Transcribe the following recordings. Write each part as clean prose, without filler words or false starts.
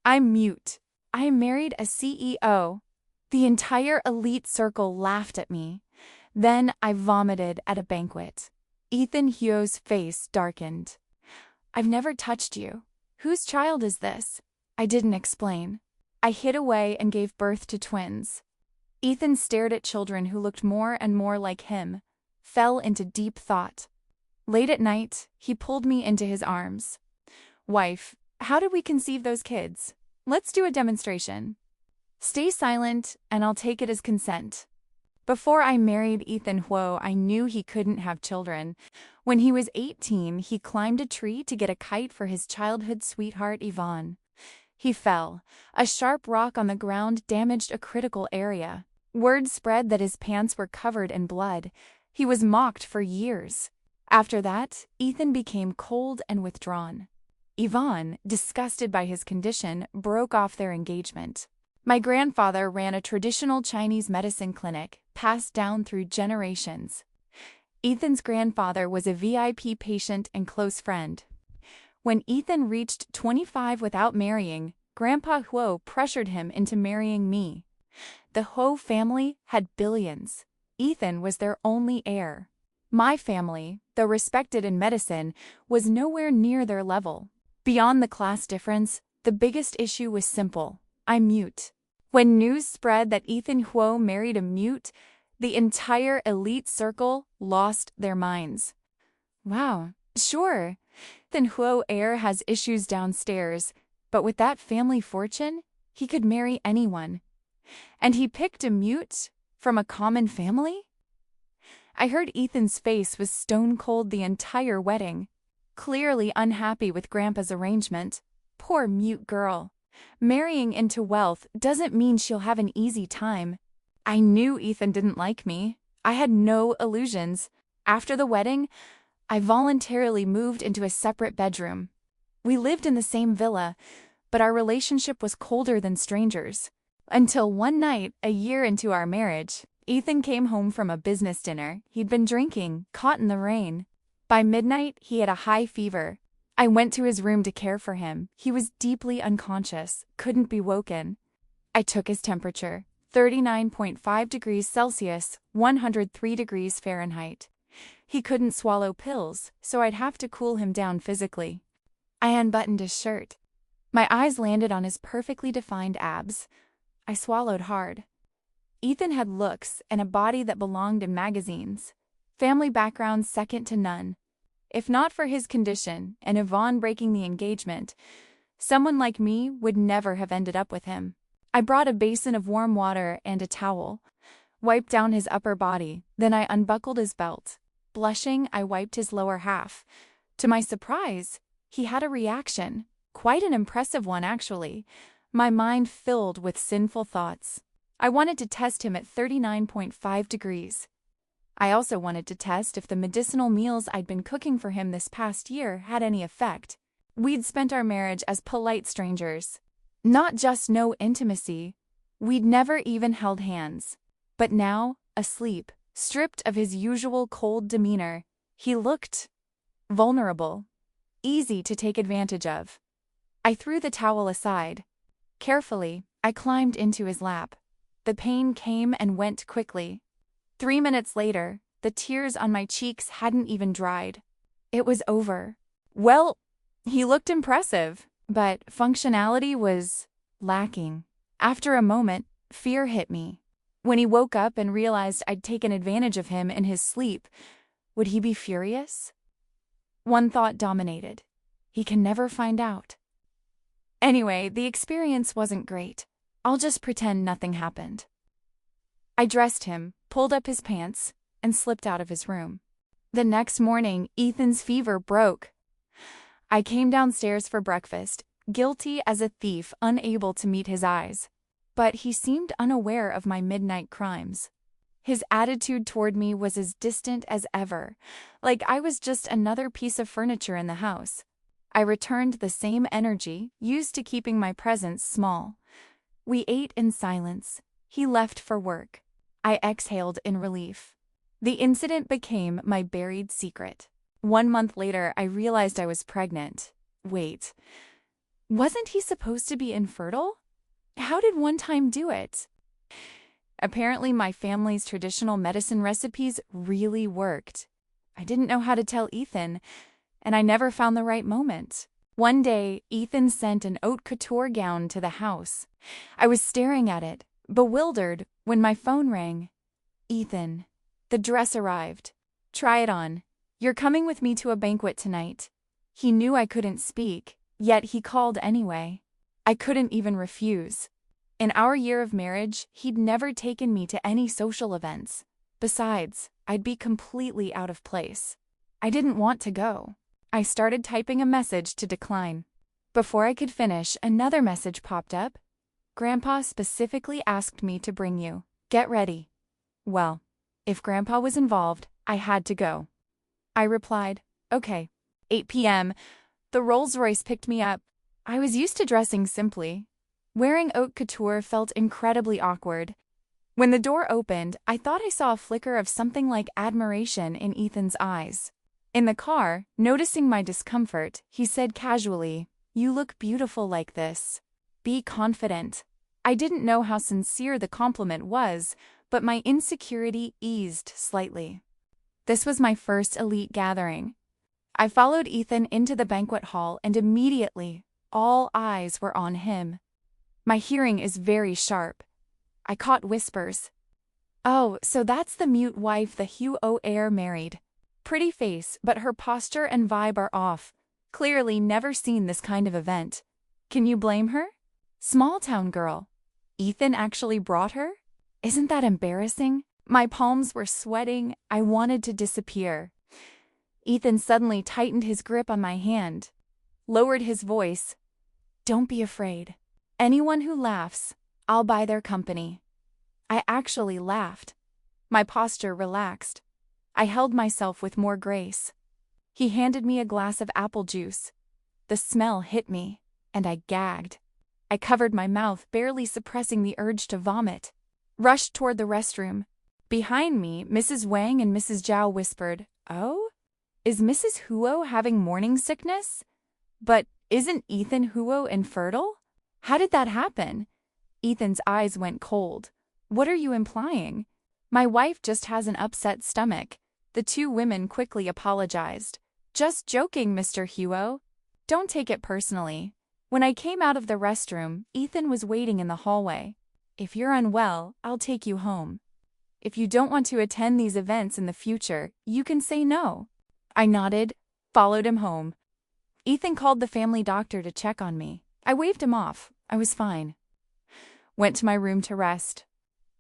I'm mute. I married a CEO. The entire elite circle laughed at me. Then I vomited at a banquet. Ethan Huo's face darkened. I've never touched you. Whose child is this? I didn't explain. I hid away and gave birth to twins. Ethan stared at children who looked more and more like him, fell into deep thought. Late at night, he pulled me into his arms. Wife, how did we conceive those kids? Let's do a demonstration. Stay silent, and I'll take it as consent. Before I married Ethan Huo, I knew he couldn't have children. When he was 18, he climbed a tree to get a kite for his childhood sweetheart Yvonne. He fell. A sharp rock on the ground damaged a critical area. Word spread that his pants were covered in blood. He was mocked for years. After that, Ethan became cold and withdrawn. Yvonne, disgusted by his condition, broke off their engagement. My grandfather ran a traditional Chinese medicine clinic, passed down through generations. Ethan's grandfather was a VIP patient and close friend. When Ethan reached 25 without marrying, Grandpa Huo pressured him into marrying me. The Huo family had billions. Ethan was their only heir. My family, though respected in medicine, was nowhere near their level. Beyond the class difference, the biggest issue was simple. I'm mute. When news spread that Ethan Huo married a mute, the entire elite circle lost their minds. Wow, sure, Ethan Huo heir has issues downstairs, but with that family fortune, he could marry anyone. And he picked a mute from a common family? I heard Ethan's face was stone cold the entire wedding. Clearly unhappy with Grandpa's arrangement. Poor mute girl. Marrying into wealth doesn't mean she'll have an easy time. I knew Ethan didn't like me. I had no illusions. After the wedding, I voluntarily moved into a separate bedroom. We lived in the same villa, but our relationship was colder than strangers. Until one night, a year into our marriage, Ethan came home from a business dinner. He'd been drinking, caught in the rain. By midnight, he had a high fever. I went to his room to care for him. He was deeply unconscious, couldn't be woken. I took his temperature, 39.5 degrees Celsius, 103 degrees Fahrenheit. He couldn't swallow pills, so I'd have to cool him down physically. I unbuttoned his shirt. My eyes landed on his perfectly defined abs. I swallowed hard. Ethan had looks and a body that belonged in magazines. Family background second to none. If not for his condition and Yvonne breaking the engagement, someone like me would never have ended up with him. I brought a basin of warm water and a towel, wiped down his upper body, then I unbuckled his belt. Blushing, I wiped his lower half. To my surprise, he had a reaction. Quite an impressive one, actually. My mind filled with sinful thoughts. I wanted to test him at 39.5 degrees. I also wanted to test if the medicinal meals I'd been cooking for him this past year had any effect. We'd spent our marriage as polite strangers. Not just no intimacy, we'd never even held hands. But now, asleep, stripped of his usual cold demeanor, he looked vulnerable, easy to take advantage of. I threw the towel aside. Carefully, I climbed into his lap. The pain came and went quickly. 3 minutes later, the tears on my cheeks hadn't even dried. It was over. Well, he looked impressive, but functionality was lacking. After a moment, fear hit me. When he woke up and realized I'd taken advantage of him in his sleep, would he be furious? One thought dominated. He can never find out. Anyway, the experience wasn't great. I'll just pretend nothing happened. I dressed him, pulled up his pants, and slipped out of his room. The next morning, Ethan's fever broke. I came downstairs for breakfast, guilty as a thief, unable to meet his eyes. But he seemed unaware of my midnight crimes. His attitude toward me was as distant as ever, like I was just another piece of furniture in the house. I returned the same energy, used to keeping my presence small. We ate in silence. He left for work. I exhaled in relief. The incident became my buried secret. 1 month later, I realized I was pregnant. Wait, Wasn't he supposed to be infertile? How did one time do it? Apparently, my family's traditional medicine recipes really worked. I didn't know how to tell Ethan, and I never found the right moment. One day, Ethan sent an haute couture gown to the house. I was staring at it, bewildered, when my phone rang. Ethan, the dress arrived. Try it on. You're coming with me to a banquet tonight. He knew I couldn't speak, yet he called anyway. I couldn't even refuse. In our year of marriage, he'd never taken me to any social events. Besides, I'd be completely out of place. I didn't want to go. I started typing a message to decline. Before I could finish, another message popped up. Grandpa specifically asked me to bring you. Get ready. Well, if Grandpa was involved, I had to go. I replied, okay. 8 p.m. The Rolls-Royce picked me up. I was used to dressing simply. Wearing haute couture felt incredibly awkward. When the door opened, I thought I saw a flicker of something like admiration in Ethan's eyes. In the car, noticing my discomfort, he said casually, "You look beautiful like this. Be confident." I didn't know how sincere the compliment was, but my insecurity eased slightly. This was my first elite gathering. I followed Ethan into the banquet hall, and immediately, all eyes were on him. My hearing is very sharp. I caught whispers. Oh, so that's the mute wife the heir married. Pretty face, but her posture and vibe are off. Clearly never seen this kind of event. Can you blame her? Small town girl. Ethan actually brought her? Isn't that embarrassing? My palms were sweating. I wanted to disappear. Ethan suddenly tightened his grip on my hand, lowered his voice. Don't be afraid. Anyone who laughs, I'll buy their company. I actually laughed. My posture relaxed. I held myself with more grace. He handed me a glass of apple juice. The smell hit me, and I gagged. I covered my mouth, barely suppressing the urge to vomit. Rushed toward the restroom. Behind me, Mrs. Wang and Mrs. Zhao whispered, "Oh? Is Mrs. Huo having morning sickness? But isn't Ethan Huo infertile? How did that happen?" Ethan's eyes went cold. What are you implying? My wife just has an upset stomach. The two women quickly apologized. Just joking, Mr. Huo. Don't take it personally. When I came out of the restroom, Ethan was waiting in the hallway. If you're unwell, I'll take you home. If you don't want to attend these events in the future, you can say no. I nodded, followed him home. Ethan called the family doctor to check on me. I waved him off. I was fine. Went to my room to rest.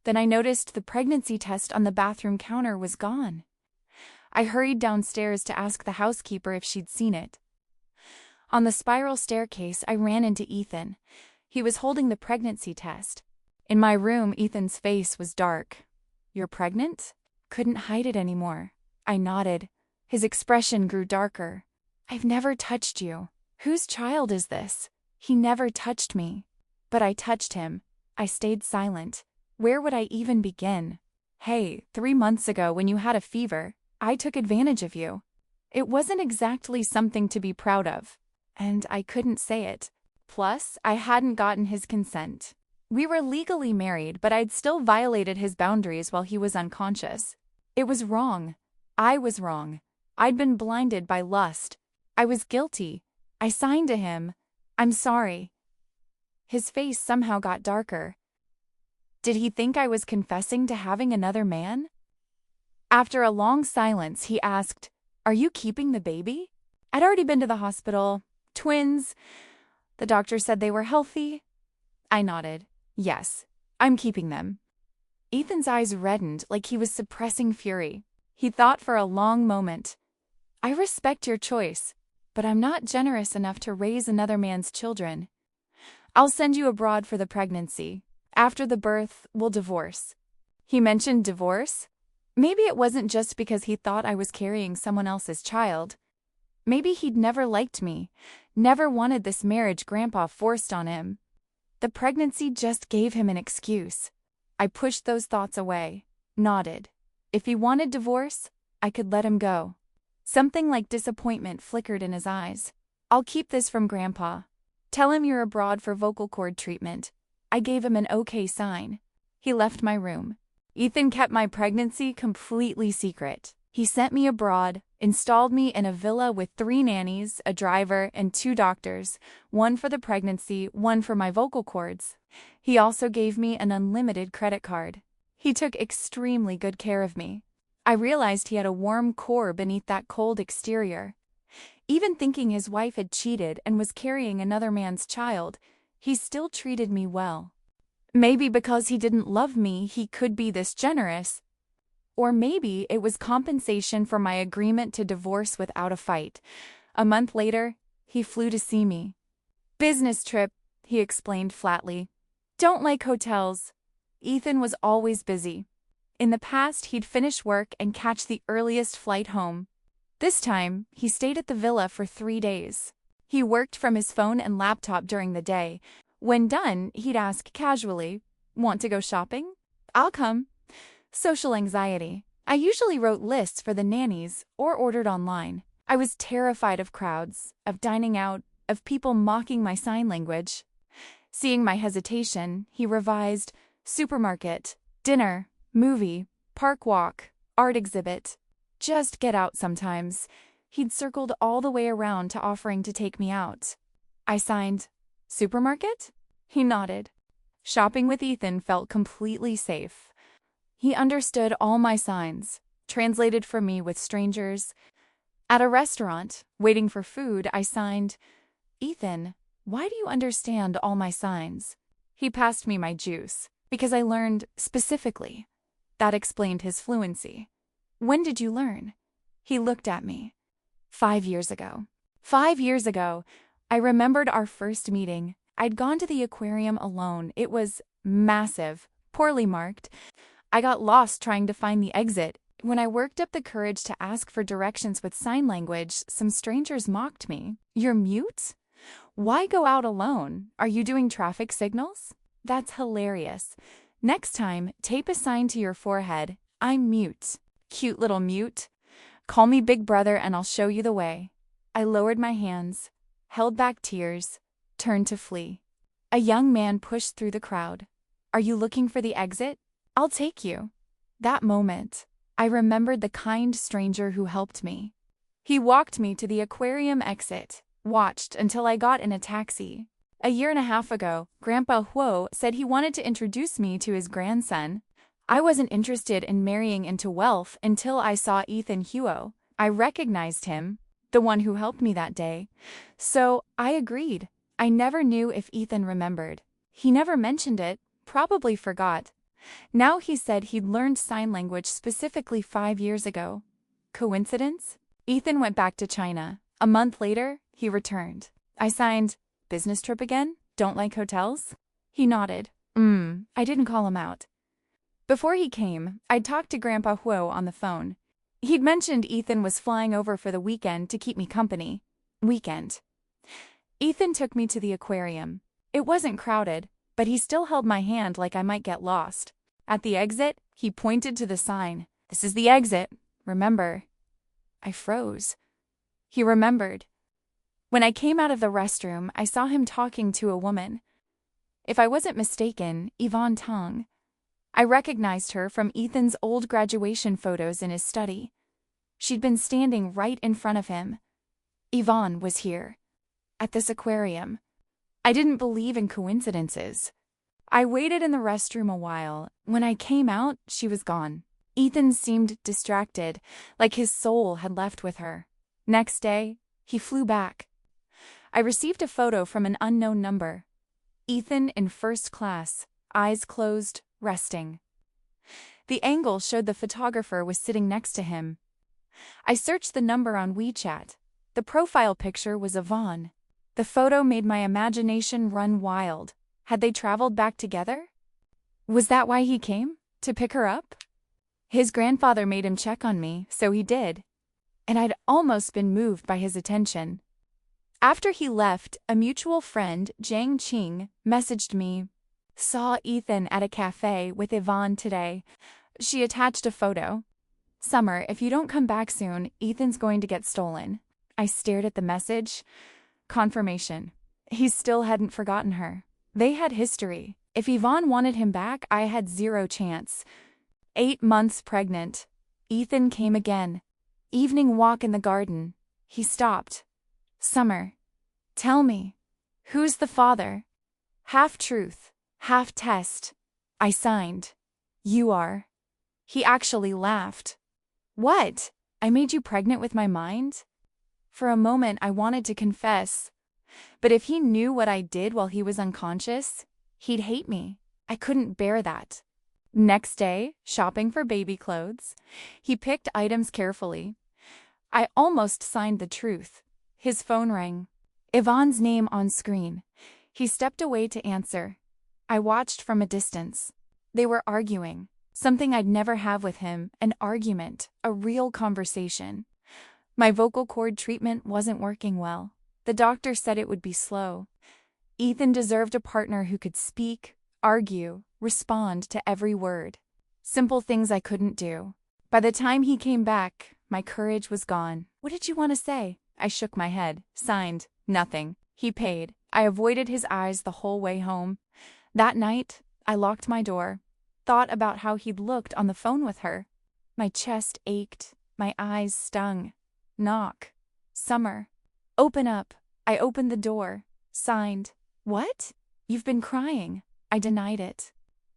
Then I noticed the pregnancy test on the bathroom counter was gone. I hurried downstairs to ask the housekeeper if she'd seen it. On the spiral staircase, I ran into Ethan. He was holding the pregnancy test. In my room, Ethan's face was dark. You're pregnant? Couldn't hide it anymore. I nodded. His expression grew darker. I've never touched you. Whose child is this? He never touched me. But I touched him. I stayed silent. Where would I even begin? Hey, 3 months ago when you had a fever, I took advantage of you. It wasn't exactly something to be proud of. And I couldn't say it. Plus, I hadn't gotten his consent. We were legally married, but I'd still violated his boundaries while he was unconscious. It was wrong. I was wrong. I'd been blinded by lust. I was guilty. I signed to him. I'm sorry. His face somehow got darker. Did he think I was confessing to having another man? After a long silence, he asked, "Are you keeping the baby?" I'd already been to the hospital. Twins. The doctor said they were healthy. I nodded. Yes, I'm keeping them. Ethan's eyes reddened like he was suppressing fury. He thought for a long moment. I respect your choice, but I'm not generous enough to raise another man's children. I'll send you abroad for the pregnancy. After the birth, we'll divorce. He mentioned divorce? Maybe it wasn't just because he thought I was carrying someone else's child. Maybe he'd never liked me, never wanted this marriage Grandpa forced on him. The pregnancy just gave him an excuse. I pushed those thoughts away, nodded. If he wanted divorce, I could let him go. Something like disappointment flickered in his eyes. I'll keep this from Grandpa. Tell him you're abroad for vocal cord treatment. I gave him an okay sign. He left my room. Ethan kept my pregnancy completely secret. He sent me abroad, installed me in a villa with 3 nannies, a driver, and 2 doctors, one for the pregnancy, one for my vocal cords. He also gave me an unlimited credit card. He took extremely good care of me. I realized he had a warm core beneath that cold exterior. Even thinking his wife had cheated and was carrying another man's child, he still treated me well. Maybe because he didn't love me, he could be this generous. Or maybe it was compensation for my agreement to divorce without a fight. A month later, he flew to see me. Business trip, he explained flatly. Don't like hotels. Ethan was always busy. In the past, he'd finish work and catch the earliest flight home. This time, he stayed at the villa for 3 days. He worked from his phone and laptop during the day. When done, he'd ask casually, "Want to go shopping?" "I'll come." Social anxiety. I usually wrote lists for the nannies or ordered online. I was terrified of crowds, of dining out, of people mocking my sign language. Seeing my hesitation, he revised supermarket, dinner, movie, park walk, art exhibit. Just get out sometimes. He'd circled all the way around to offering to take me out. I signed, supermarket? He nodded. Shopping with Ethan felt completely safe. He understood all my signs, translated for me with strangers. At a restaurant, waiting for food, I signed, "Ethan, why do you understand all my signs?" He passed me my juice, because I learned specifically. That explained his fluency. "When did you learn?" He looked at me. 5 years ago. 5 years ago, I remembered our first meeting. I'd gone to the aquarium alone. It was massive, poorly marked. I got lost trying to find the exit. When I worked up the courage to ask for directions with sign language, some strangers mocked me. "You're mute? Why go out alone? Are you doing traffic signals?" That's hilarious. Next time, tape a sign to your forehead. "I'm mute." Cute little mute. Call me Big Brother and I'll show you the way. I lowered my hands, held back tears, turned to flee. A young man pushed through the crowd. "Are you looking for the exit? I'll take you." That moment, I remembered the kind stranger who helped me. He walked me to the aquarium exit, watched until I got in a taxi. A year and a half ago, Grandpa Huo said he wanted to introduce me to his grandson. I wasn't interested in marrying into wealth until I saw Ethan Huo. I recognized him, the one who helped me that day. So I agreed. I never knew if Ethan remembered. He never mentioned it, probably forgot. Now he said he'd learned sign language specifically 5 years ago. Coincidence? Ethan went back to China. A month later, he returned. I signed, "Business trip again? Don't like hotels?" He nodded. I didn't call him out. Before he came, I'd talked to Grandpa Huo on the phone. He'd mentioned Ethan was flying over for the weekend to keep me company. Weekend. Ethan took me to the aquarium. It wasn't crowded, but he still held my hand like I might get lost. At the exit, he pointed to the sign. "This is the exit. Remember." I froze. He remembered. When I came out of the restroom, I saw him talking to a woman. If I wasn't mistaken, Yvonne Tong. I recognized her from Ethan's old graduation photos in his study. She'd been standing right in front of him. Yvonne was here. At this aquarium. I didn't believe in coincidences. I waited in the restroom a while. When I came out, she was gone. Ethan seemed distracted, like his soul had left with her. Next day, he flew back. I received a photo from an unknown number. Ethan in first class, eyes closed, resting. The angle showed the photographer was sitting next to him. I searched the number on WeChat. The profile picture was Yvonne. The photo made my imagination run wild. Had they traveled back together? Was that why he came? To pick her up? His grandfather made him check on me, so he did. And I'd almost been moved by his attention. After he left, a mutual friend, Jiang Qing, messaged me. "Saw Ethan at a cafe with Yvonne today." She attached a photo. "Summer, if you don't come back soon, Ethan's going to get stolen." I stared at the message. Confirmation. He still hadn't forgotten her. They had history. If Yvonne wanted him back, I had zero chance. 8 months pregnant. Ethan came again. Evening walk in the garden. He stopped. Summer, tell me, who's the father? Half truth, half test. I signed. You are. He actually laughed. What? I made you pregnant with my mind? For a moment I wanted to confess. But if he knew what I did while he was unconscious, he'd hate me. I couldn't bear that. Next day, shopping for baby clothes, he picked items carefully. I almost signed the truth. His phone rang. Yvonne's name on screen. He stepped away to answer. I watched from a distance. They were arguing. Something I'd never have with him, an argument, a real conversation. My vocal cord treatment wasn't working well. The doctor said it would be slow. Ethan deserved a partner who could speak, argue, respond to every word. Simple things I couldn't do. By the time he came back, my courage was gone. What did you want to say? I shook my head. Signed. Nothing. He paid. I avoided his eyes the whole way home. That night, I locked my door. Thought about how he'd looked on the phone with her. My chest ached. My eyes stung. Knock. Summer. Open up. I opened the door. Signed. What? You've been crying. I denied it.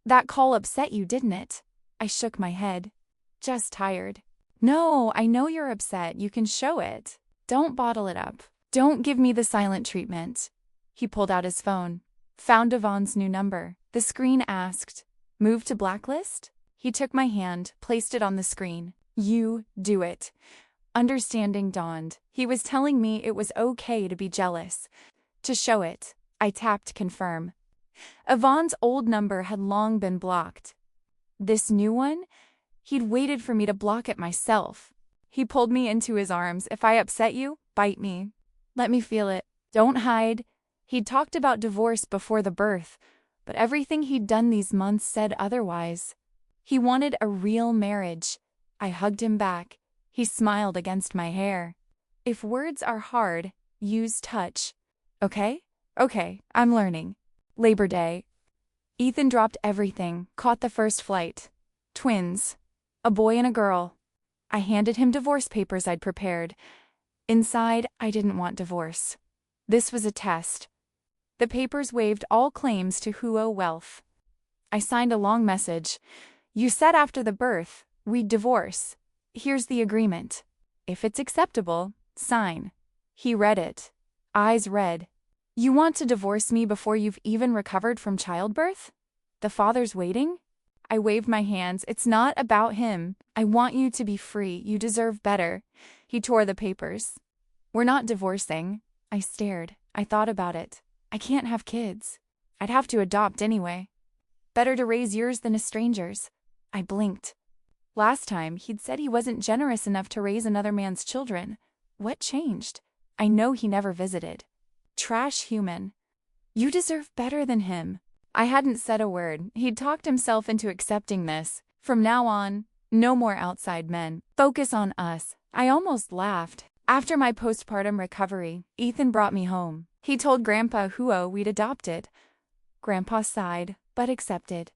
That call upset you, didn't it? I shook my head. Just tired. No, I know you're upset. You can show it. Don't bottle it up. Don't give me the silent treatment. He pulled out his phone. Found Yvonne's new number. The screen asked, "Move to blacklist?" He took my hand, placed it on the screen. You do it. Understanding dawned. He was telling me it was okay to be jealous. To show it, I tapped confirm. Yvonne's old number had long been blocked. This new one? He'd waited for me to block it myself. He pulled me into his arms. If I upset you, bite me. Let me feel it. Don't hide. He'd talked about divorce before the birth, but everything he'd done these months said otherwise. He wanted a real marriage. I hugged him back. He smiled against my hair. If words are hard, use touch. Okay? Okay, I'm learning. Labor Day. Ethan dropped everything, caught the first flight. Twins. A boy and a girl. I handed him divorce papers I'd prepared. Inside, I didn't want divorce. This was a test. The papers waived all claims to Huo wealth. I signed a long message. You said after the birth, we'd divorce. Here's the agreement. If it's acceptable, sign. He read it. Eyes red. You want to divorce me before you've even recovered from childbirth? The father's waiting? I waved my hands. It's not about him. I want you to be free. You deserve better. He tore the papers. We're not divorcing. I stared. I thought about it. I can't have kids. I'd have to adopt anyway. Better to raise yours than a stranger's. I blinked. Last time, he'd said he wasn't generous enough to raise another man's children. What changed? I know he never visited. Trash human. You deserve better than him. I hadn't said a word. He'd talked himself into accepting this. From now on, no more outside men. Focus on us. I almost laughed. After my postpartum recovery, Ethan brought me home. He told Grandpa Huo we'd adopted. Grandpa sighed, but accepted.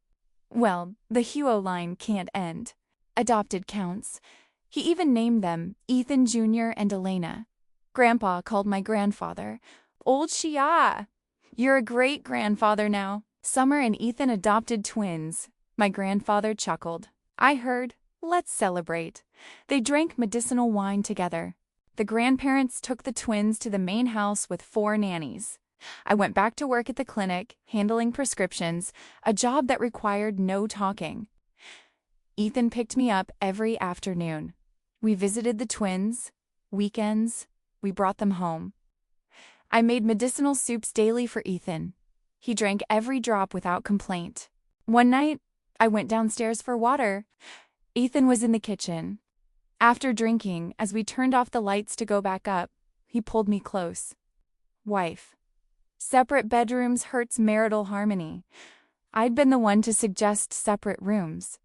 Well, the Huo line can't end. Adopted counts. He even named them Ethan Jr. and Elena. Grandpa called my grandfather Old Shia. You're a great-grandfather now. Summer and Ethan adopted twins. My grandfather chuckled. I heard, let's celebrate. They drank medicinal wine together. The grandparents took the twins to the main house with 4 nannies. I went back to work at the clinic, handling prescriptions, a job that required no talking. Ethan picked me up every afternoon. We visited the twins. Weekends, we brought them home. I made medicinal soups daily for Ethan. He drank every drop without complaint. One night, I went downstairs for water. Ethan was in the kitchen. After drinking, as we turned off the lights to go back up, he pulled me close. Wife. Separate bedrooms hurts marital harmony. I'd been the one to suggest separate rooms.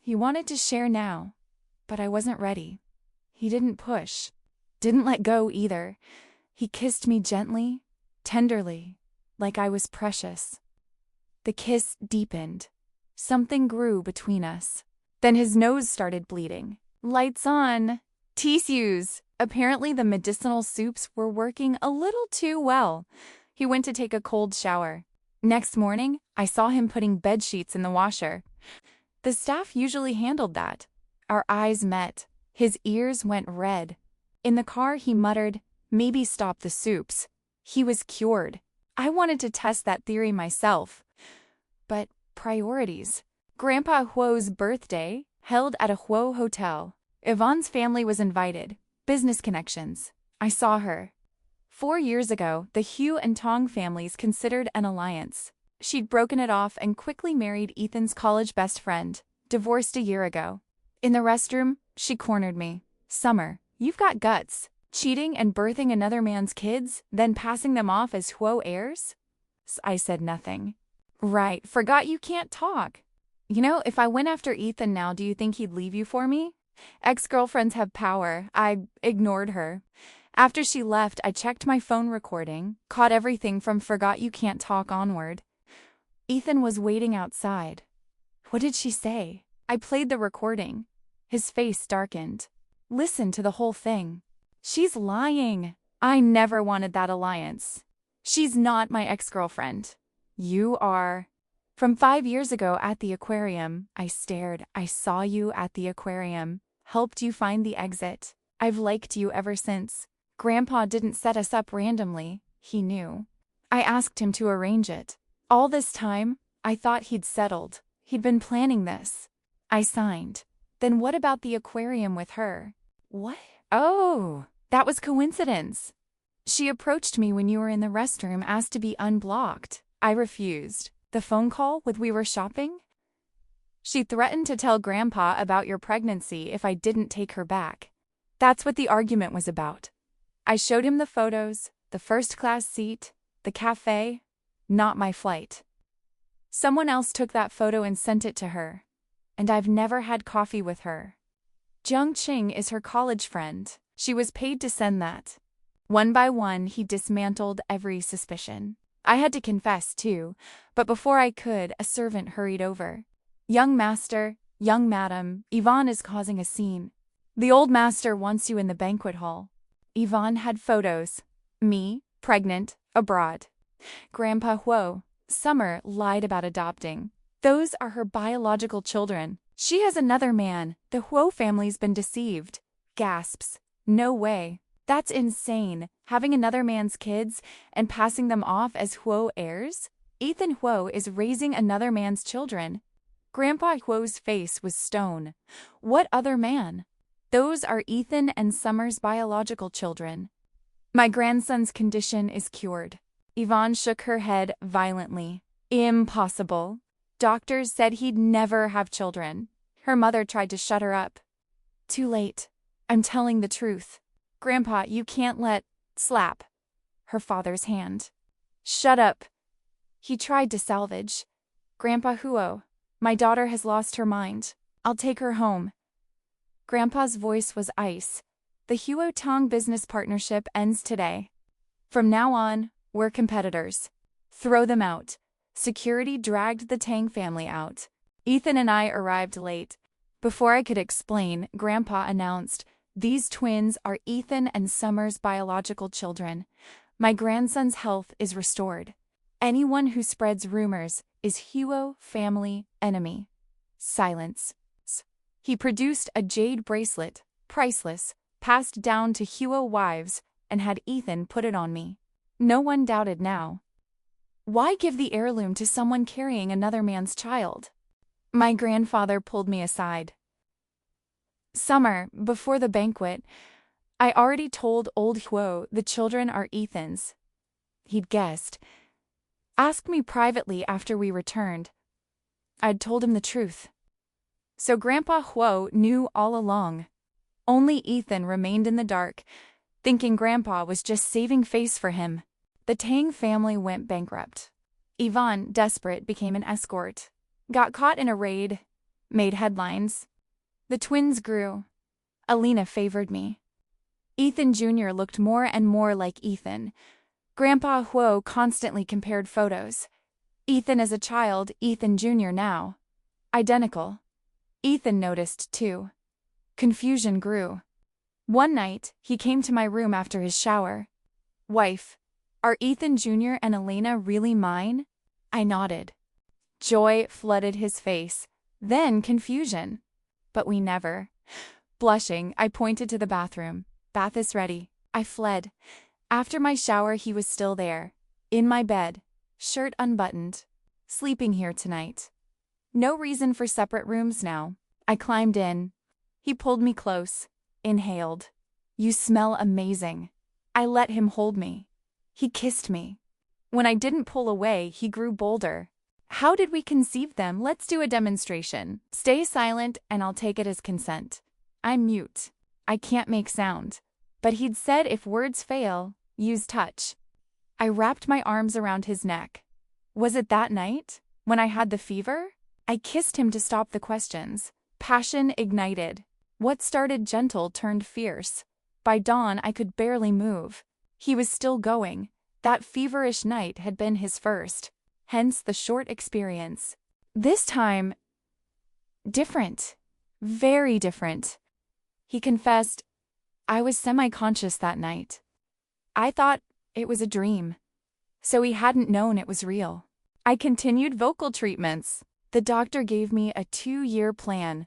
He wanted to share now, but I wasn't ready. He didn't push. Didn't let go either. He kissed me gently, tenderly, like I was precious. The kiss deepened. Something grew between us. Then his nose started bleeding. Lights on. Tissues. Apparently the medicinal soups were working a little too well. He went to take a cold shower. Next morning, I saw him putting bed sheets in the washer. The staff usually handled that. Our eyes met. His ears went red. In the car, he muttered, "Maybe stop the soups." He was cured. I wanted to test that theory myself. But priorities. Grandpa Huo's birthday, held at a Huo hotel. Yvonne's family was invited. Business connections. I saw her. 4 years ago, the Hugh and Tong families considered an alliance. She'd broken it off and quickly married Ethan's college best friend, divorced a year ago. In the restroom, she cornered me. "Summer, you've got guts. Cheating and birthing another man's kids, then passing them off as Huo heirs?" I said nothing. "Right, forgot you can't talk. You know, if I went after Ethan now, do you think he'd leave you for me? Ex-girlfriends have power." I ignored her. After she left, I checked my phone recording, caught everything from "forgot you can't talk" onward. Ethan was waiting outside. What did she say? I played the recording. His face darkened. Listen to the whole thing. She's lying. I never wanted that alliance. She's not my ex-girlfriend. You are. From 5 years ago at the aquarium, I stared. I saw you at the aquarium. Helped you find the exit. I've liked you ever since. Grandpa didn't set us up randomly. He knew. I asked him to arrange it. All this time, I thought he'd settled. He'd been planning this. I signed. Then what about the aquarium with her? What? Oh, that was coincidence. She approached me when you were in the restroom, asked to be unblocked. I refused. The phone call when we were shopping? She threatened to tell Grandpa about your pregnancy if I didn't take her back. That's what the argument was about. I showed him the photos, the first-class seat, the cafe, not my flight. Someone else took that photo and sent it to her. And I've never had coffee with her. Jiang Qing is her college friend. She was paid to send that. One by one, he dismantled every suspicion. I had to confess, too, but before I could, a servant hurried over. "Young master, young madam, Yvonne is causing a scene. The old master wants you in the banquet hall." Yvonne had photos. Me, pregnant, abroad. Grandpa Huo, Summer, lied about adopting. Those are her biological children. She has another man. The Huo family's been deceived. Gasps. No way. That's insane. Having another man's kids and passing them off as Huo heirs? Ethan Huo is raising another man's children. Grandpa Huo's face was stone. What other man? Those are Ethan and Summer's biological children. My grandson's condition is cured. Yvonne shook her head violently. Impossible. Doctors said he'd never have children. Her mother tried to shut her up. Too late. I'm telling the truth. Grandpa, you can't let... Slap. Her father's hand. Shut up. He tried to salvage. Grandpa Huo, my daughter has lost her mind. I'll take her home. Grandpa's voice was ice. The Huo Tong business partnership ends today. From now on, we're competitors. Throw them out. Security dragged the Tang family out. Ethan and I arrived late. Before I could explain, Grandpa announced, "These twins are Ethan and Summer's biological children. My grandson's health is restored. Anyone who spreads rumors is Huo family enemy." Silence. He produced a jade bracelet, priceless, passed down to Huo wives, and had Ethan put it on me. No one doubted now. Why give the heirloom to someone carrying another man's child? My grandfather pulled me aside. Summer, before the banquet, I already told old Huo the children are Ethan's. He'd guessed. Asked me privately after we returned. I'd told him the truth. So Grandpa Huo knew all along. Only Ethan remained in the dark, thinking Grandpa was just saving face for him. The Tang family went bankrupt. Yvonne, desperate, became an escort. Got caught in a raid. Made headlines. The twins grew. Alina favored me. Ethan Jr. looked more and more like Ethan. Grandpa Huo constantly compared photos. Ethan as a child, Ethan Jr. now. Identical. Ethan noticed too. Confusion grew. One night, he came to my room after his shower. "Wife, are Ethan Jr. and Elena really mine?" I nodded. Joy flooded his face, then confusion. But we never. Blushing, I pointed to the bathroom. "Bath is ready." I fled. After my shower, he was still there. In my bed. Shirt unbuttoned. "Sleeping here tonight." No reason for separate rooms now. I climbed in. He pulled me close. Inhaled. "You smell amazing." I let him hold me. He kissed me. When I didn't pull away, he grew bolder. "How did we conceive them? Let's do a demonstration. Stay silent and I'll take it as consent." I'm mute. I can't make sound. But he'd said if words fail, use touch. I wrapped my arms around his neck. Was it that night? When I had the fever? I kissed him to stop the questions. Passion ignited. What started gentle turned fierce. By dawn, I could barely move. He was still going. That feverish night had been his first. Hence the short experience. This time, different. Very different. He confessed, "I was semi-conscious that night. I thought it was a dream." So he hadn't known it was real. I continued vocal treatments. The doctor gave me a 2-year plan.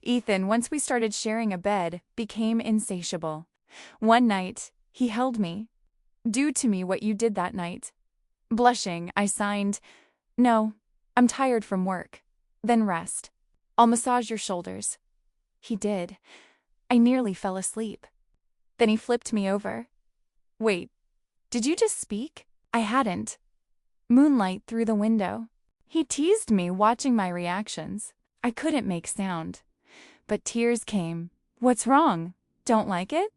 Ethan, once we started sharing a bed, became insatiable. One night, he held me. "Do to me what you did that night." Blushing, I signed, "No, I'm tired from work." "Then rest. I'll massage your shoulders." He did. I nearly fell asleep. Then he flipped me over. "Wait, did you just speak?" I hadn't. Moonlight through the window. He teased me, watching my reactions. I couldn't make sound. But tears came. "What's wrong? Don't like it?"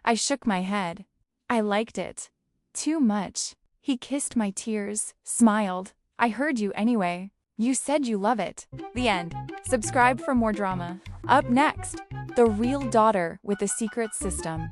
I shook my head. I liked it. Too much. He kissed my tears, smiled. "I heard you anyway. You said you love it." The end. Subscribe for more drama. Up next, the real daughter with a secret system.